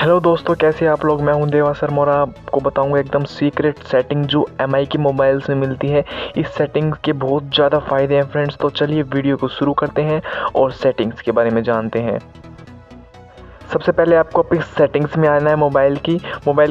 Hello दोस्तों, कैसे आप लोग। मैं हूं देवा शर्मा और आपको बताऊंगा एकदम सीक्रेट सेटिंग जो एमआई की मोबाइल्स में मिलती है। इस सेटिंग के बहुत ज़्यादा फ़ायदे हैं फ्रेंड्स। तो चलिए वीडियो को शुरू करते हैं और सेटिंग्स के बारे में जानते हैं। सबसे पहले आपको अपनी सेटिंग्स में आना है। मोबाइल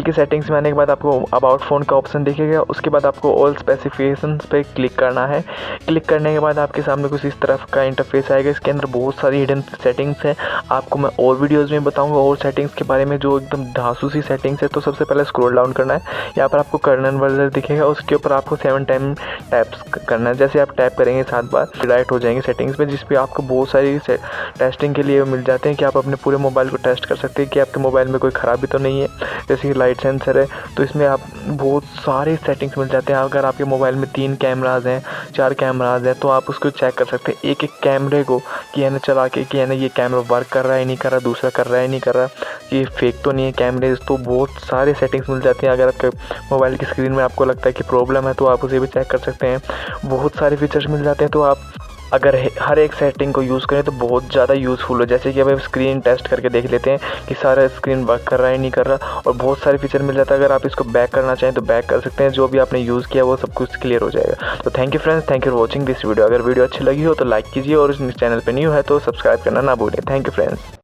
की सेटिंग्स में आने के बाद आपको अबाउट फ़ोन का ऑप्शन दिखेगा। उसके बाद आपको ऑल स्पेसिफिकेशंस पे क्लिक करना है। क्लिक करने के बाद आपके सामने कुछ इस तरफ का इंटरफेस आएगा। इसके अंदर बहुत सारी हिडन सेटिंग्स हैं। आपको मैं और वीडियोज़ में बताऊँगा और सेटिंग्स के बारे में जो एकदम धांसू सी सेटिंग्स है। तो सबसे पहले स्क्रॉल डाउन करना है। यहाँ पर आपको कर्नल वर्जन दिखेगा। उसके ऊपर आपको 7 टाइम टैप्स करना है। जैसे आप टैप करेंगे 7 बार डायरेक्ट हो जाएंगे सेटिंग्स में, जिस पे आपको बहुत सारी टेस्टिंग के लिए मिल जाते हैं कि आप अपने पूरे मोबाइल को टेस्ट कर सकते हैं कि आपके मोबाइल में कोई ख़राबी तो नहीं है। जैसे कि लाइट सेंसर है, तो इसमें आप बहुत सारे सेटिंग्स मिल जाते हैं। अगर आपके मोबाइल में 3 कैमराज हैं, 4 कैमराज हैं, तो आप उसको चेक कर सकते हैं एक एक कैमरे को कि है ना चला के कि है ना ये कैमरा वर्क कर रहा है नहीं कर रहा, दूसरा कर रहा है नहीं कर रहा, ये फेक तो नहीं है कैमरे। तो बहुत सारे सेटिंग्स मिल जाते हैं। अगर आपके मोबाइल की स्क्रीन में आपको लगता है कि प्रॉब्लम है तो आप उसे भी चेक कर सकते हैं। बहुत सारे फीचर्स मिल जाते हैं। तो आप अगर हर एक सेटिंग को यूज़ करें तो बहुत ज़्यादा यूज़फुल हो। जैसे कि अब स्क्रीन टेस्ट करके देख लेते हैं कि सारा स्क्रीन वर्क कर रहा है नहीं कर रहा, और बहुत सारे फीचर मिल जाता है। अगर आप इसको बैक करना चाहें तो बैक कर सकते हैं। जो भी आपने यूज़ किया वो सब कुछ क्लियर हो जाएगा। तो thank you friends, thank you for watching this video. अगर वीडियो अच्छी लगी हो तो लाइक कीजिए और इस चैनल पर न्यू है तो सब्सक्राइब करना ना भूलें। Thank you friends.